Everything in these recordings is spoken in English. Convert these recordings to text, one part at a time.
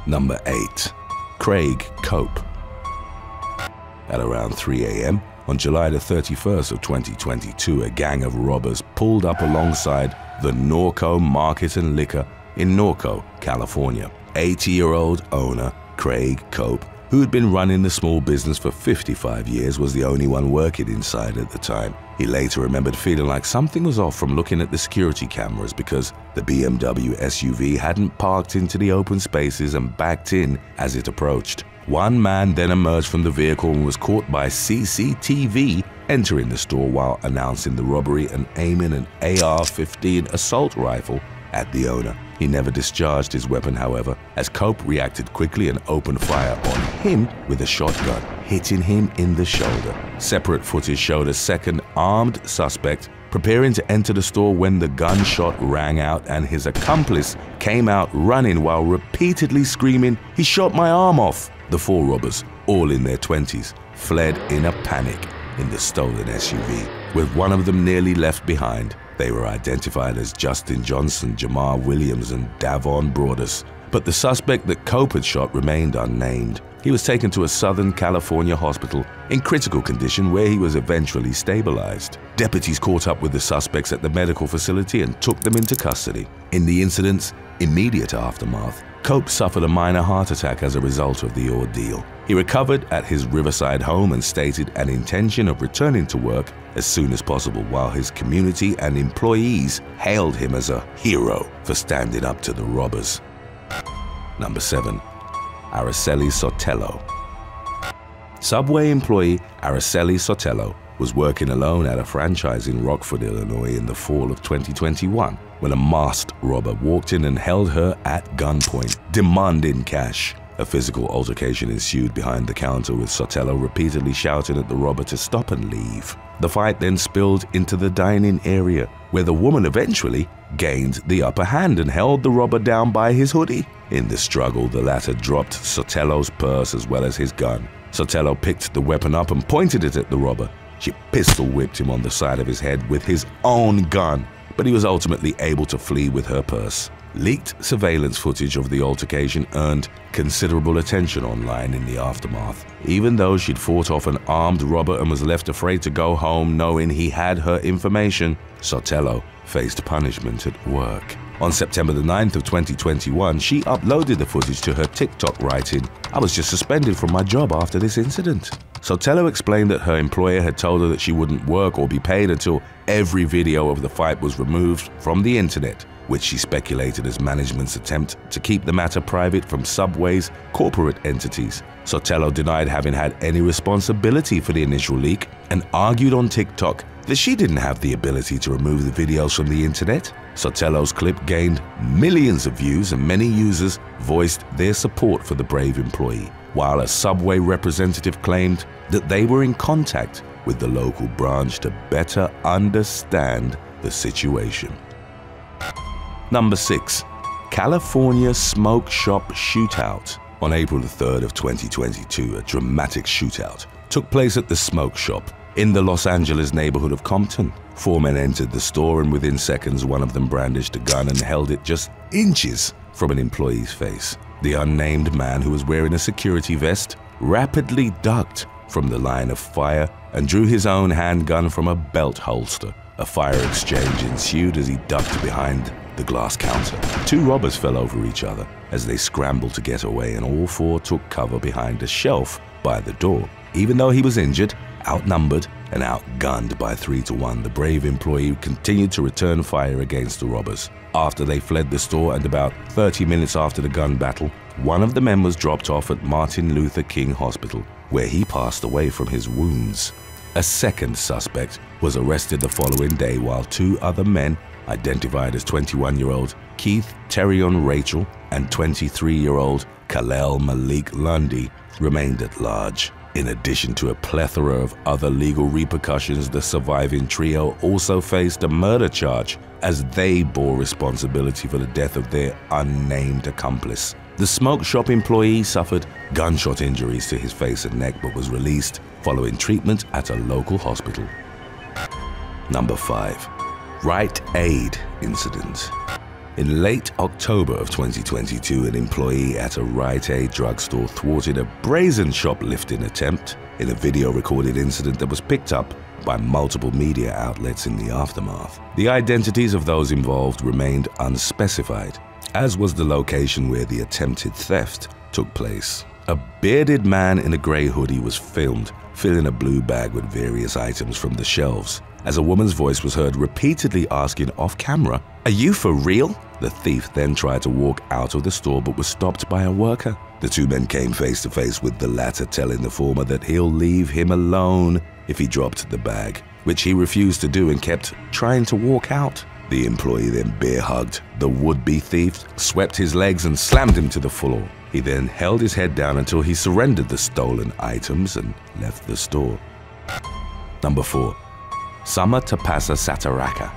Number 8. Craig Cope. At around 3 a.m. on July the 31st of 2022, a gang of robbers pulled up alongside the Norco Market and Liquor in Norco, California. 80-year-old owner Craig Cope, who had been running the small business for 55 years, was the only one working inside at the time. He later remembered feeling like something was off from looking at the security cameras because the BMW SUV hadn't parked into the open spaces and backed in as it approached. One man then emerged from the vehicle and was caught by CCTV entering the store while announcing the robbery and aiming an AR-15 assault rifle at the owner. He never discharged his weapon, however, as Cope reacted quickly and opened fire on him with a shotgun, hitting him in the shoulder. Separate footage showed a second armed suspect preparing to enter the store when the gunshot rang out and his accomplice came out running while repeatedly screaming, "He shot my arm off!" The 4 robbers, all in their 20s, fled in a panic in the stolen SUV, with one of them nearly left behind. They were identified as Justin Johnson, Jamar Williams, and Davon Broadus, but the suspect that Cope had shot remained unnamed. He was taken to a Southern California hospital in critical condition where he was eventually stabilized. Deputies caught up with the suspects at the medical facility and took them into custody. In the incident's immediate aftermath, Cope suffered a minor heart attack as a result of the ordeal. He recovered at his Riverside home and stated an intention of returning to work as soon as possible, while his community and employees hailed him as a hero for standing up to the robbers. Number 7. Araceli Sotelo. Subway employee Araceli Sotelo was working alone at a franchise in Rockford, Illinois in the fall of 2021 when a masked robber walked in and held her at gunpoint, demanding cash. A physical altercation ensued behind the counter, with Sotelo repeatedly shouting at the robber to stop and leave. The fight then spilled into the dining area, where the woman eventually gained the upper hand and held the robber down by his hoodie. In the struggle, the latter dropped Sotelo's purse as well as his gun. Sotelo picked the weapon up and pointed it at the robber. She pistol whipped him on the side of his head with his own gun, but he was ultimately able to flee with her purse. Leaked surveillance footage of the altercation earned considerable attention online in the aftermath. Even though she'd fought off an armed robber and was left afraid to go home knowing he had her information, Sotelo faced punishment at work. On September the 9th of 2021, she uploaded the footage to her TikTok, writing, "I was just suspended from my job after this incident." Sotelo explained that her employer had told her that she wouldn't work or be paid until every video of the fight was removed from the internet, which she speculated as management's attempt to keep the matter private from Subway's corporate entities. Sotelo denied having had any responsibility for the initial leak and argued on TikTok that she didn't have the ability to remove the videos from the internet. Sotelo's clip gained millions of views and many users voiced their support for the brave employee, while a Subway representative claimed that they were in contact with the local branch to better understand the situation. Number 6. California Smoke Shop Shootout. On April the 3rd of 2022, a dramatic shootout took place at the smoke shop in the Los Angeles neighborhood of Compton. 4 men entered the store, and within seconds one of them brandished a gun and held it just inches from an employee's face. The unnamed man, who was wearing a security vest, rapidly ducked from the line of fire and drew his own handgun from a belt holster. A fire exchange ensued as he ducked behind the glass counter. 2 robbers fell over each other as they scrambled to get away, and all 4 took cover behind a shelf by the door. Even though he was injured, outnumbered, and outgunned by 3 to 1, the brave employee continued to return fire against the robbers. After they fled the store and about 30 minutes after the gun battle, one of the men was dropped off at Martin Luther King Hospital, where he passed away from his wounds. A second suspect was arrested the following day, while 2 other men, identified as 21-year-old Keith Terrion Rachel and 23-year-old Kalel Malik Lundy, remained at large. In addition to a plethora of other legal repercussions, the surviving trio also faced a murder charge as they bore responsibility for the death of their unnamed accomplice. The smoke shop employee suffered gunshot injuries to his face and neck but was released following treatment at a local hospital. Number 5. Rite Aid incident. In late October of 2022, an employee at a RITE drugstore thwarted a brazen shoplifting attempt in a video-recorded incident that was picked up by multiple media outlets in the aftermath. The identities of those involved remained unspecified, as was the location where the attempted theft took place. A bearded man in a grey hoodie was filmed filling a blue bag with various items from the shelves, as a woman's voice was heard repeatedly asking off-camera, "Are you for real?" The thief then tried to walk out of the store but was stopped by a worker. The two men came face to face, with the latter telling the former that he'll leave him alone if he dropped the bag, which he refused to do and kept trying to walk out. The employee then bear-hugged the would-be thief, swept his legs and slammed him to the floor. He then held his head down until he surrendered the stolen items and left the store. Number 4. Summer TAPASA-SATARAKA.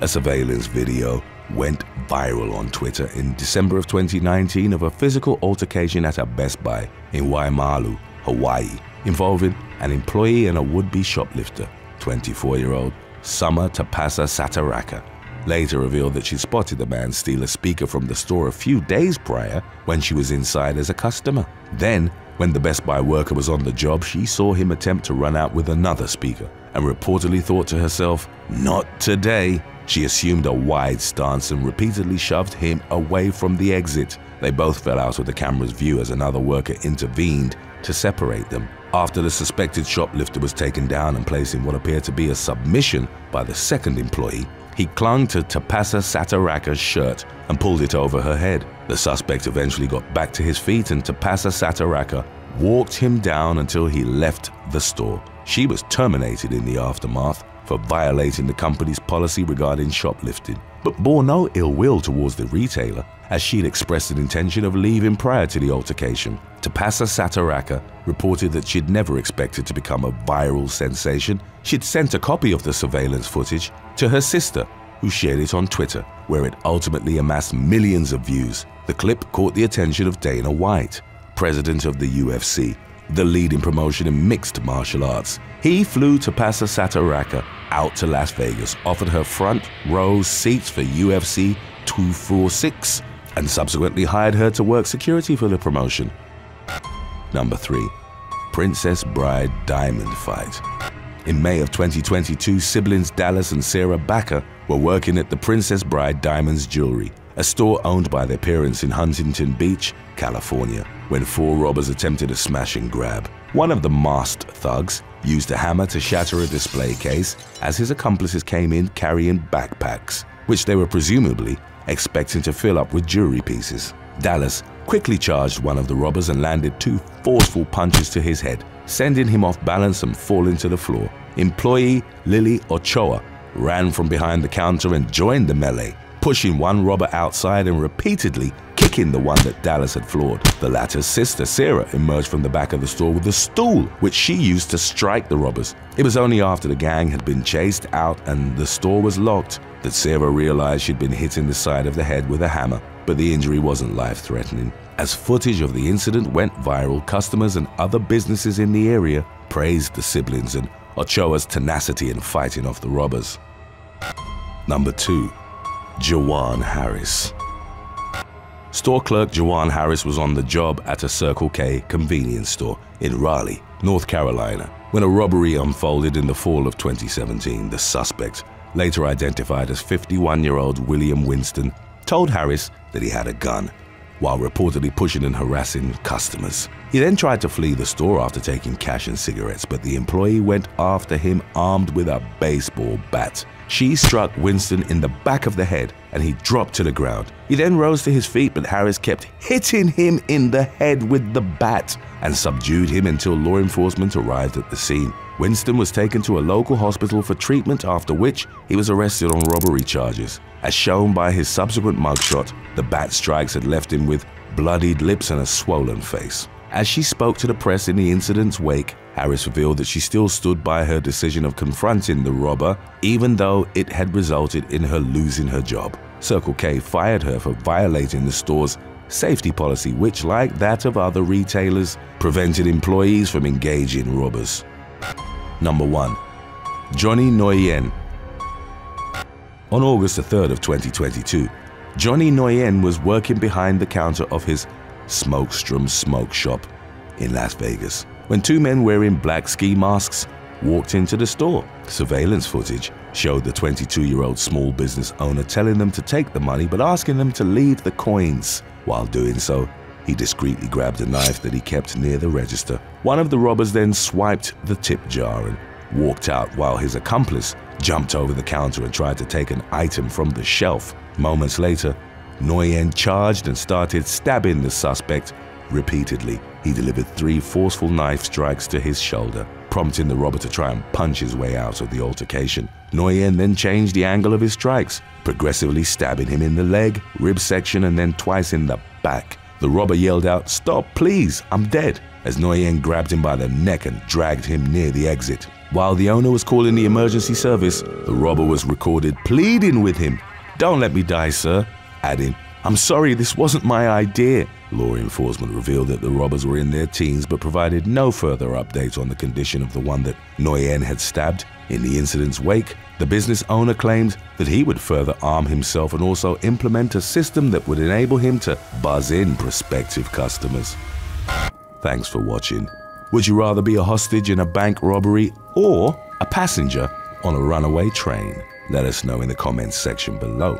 A surveillance video went viral on Twitter in December of 2019 of a physical altercation at a Best Buy in Waimalu, Hawaii, involving an employee and a would-be shoplifter, 24-year-old Summer TAPASA-SATARAKA. Later revealed that she spotted the man steal a speaker from the store a few days prior when she was inside as a customer. Then, when the Best Buy worker was on the job, she saw him attempt to run out with another speaker and reportedly thought to herself, "Not today." She assumed a wide stance and repeatedly shoved him away from the exit. They both fell out of the camera's view as another worker intervened to separate them. After the suspected shoplifter was taken down and placed in what appeared to be a submission by the second employee, he clung to TAPASA-SATARAKA's shirt and pulled it over her head. The suspect eventually got back to his feet and TAPASA-SATARAKA walked him down until he left the store. She was terminated in the aftermath for violating the company's policy regarding shoplifting, but bore no ill will towards the retailer, as she'd expressed an intention of leaving prior to the altercation. TAPASA-SATARAKA reported that she'd never expected to become a viral sensation. She'd sent a copy of the surveillance footage to her sister, who shared it on Twitter, where it ultimately amassed millions of views. The clip caught the attention of Dana White, president of the UFC, the leading promotion in mixed martial arts. He flew TAPASA-SATARAKA out to Las Vegas, offered her front row seats for UFC 246, and subsequently hired her to work security for the promotion. Number 3. Princess Bride Diamond Fight. In May of 2022, siblings Dallas and Sarah Backer were working at the Princess Bride Diamonds Jewelry, a store owned by their parents in Huntington Beach, California, when 4 robbers attempted a smash and grab. One of the masked thugs used a hammer to shatter a display case as his accomplices came in carrying backpacks, which they were presumably expecting to fill up with jewelry pieces. Dallas quickly charged one of the robbers and landed 2 forceful punches to his head, sending him off balance and falling to the floor. Employee Lily Ochoa ran from behind the counter and joined the melee, pushing one robber outside and repeatedly kicking the one that Dallas had floored. The latter's sister, Sarah, emerged from the back of the store with a stool, which she used to strike the robbers. It was only after the gang had been chased out and the store was locked that Sarah realized she'd been hit in the side of the head with a hammer, but the injury wasn't life-threatening. As footage of the incident went viral, customers and other businesses in the area praised the siblings and Ochoa's tenacity in fighting off the robbers. Number 2. Jawan Harris. Store clerk Jawan Harris was on the job at a Circle K convenience store in Raleigh, North Carolina, when a robbery unfolded in the fall of 2017. The suspect, later identified as 51-year-old William Winston, told Harris that he had a gun, while reportedly pushing and harassing customers. He then tried to flee the store after taking cash and cigarettes, but the employee went after him armed with a baseball bat. She struck Winston in the back of the head and he dropped to the ground. He then rose to his feet, but Harris kept hitting him in the head with the bat and subdued him until law enforcement arrived at the scene. Winston was taken to a local hospital for treatment, after which he was arrested on robbery charges. As shown by his subsequent mugshot, the bat strikes had left him with bloodied lips and a swollen face. As she spoke to the press in the incident's wake, Harris revealed that she still stood by her decision of confronting the robber, even though it had resulted in her losing her job. Circle K fired her for violating the store's safety policy, which, like that of other retailers, prevented employees from engaging in robbers. Number 1. Johnny Nguyen. On August 3rd of 2022, Johnny Nguyen was working behind the counter of his Smokestrom smoke shop in Las Vegas when two men wearing black ski masks walked into the store. Surveillance footage showed the 22-year-old small business owner telling them to take the money but asking them to leave the coins. While doing so, he discreetly grabbed a knife that he kept near the register. One of the robbers then swiped the tip jar and walked out while his accomplice jumped over the counter and tried to take an item from the shelf. Moments later, Nguyen charged and started stabbing the suspect repeatedly. He delivered 3 forceful knife strikes to his shoulder, prompting the robber to try and punch his way out of the altercation. Nguyen then changed the angle of his strikes, progressively stabbing him in the leg, rib section, and then twice in the back. The robber yelled out, "Stop, please, I'm dead," as Nguyen grabbed him by the neck and dragged him near the exit. While the owner was calling the emergency service, the robber was recorded pleading with him, "Don't let me die, sir," adding, "I'm sorry, this wasn't my idea." Law enforcement revealed that the robbers were in their teens but provided no further update on the condition of the one that Nguyen had stabbed. In the incident's wake, the business owner claimed that he would further arm himself and also implement a system that would enable him to buzz in prospective customers. Thanks for watching. Would you rather be a hostage in a bank robbery or a passenger on a runaway train? Let us know in the comments section below.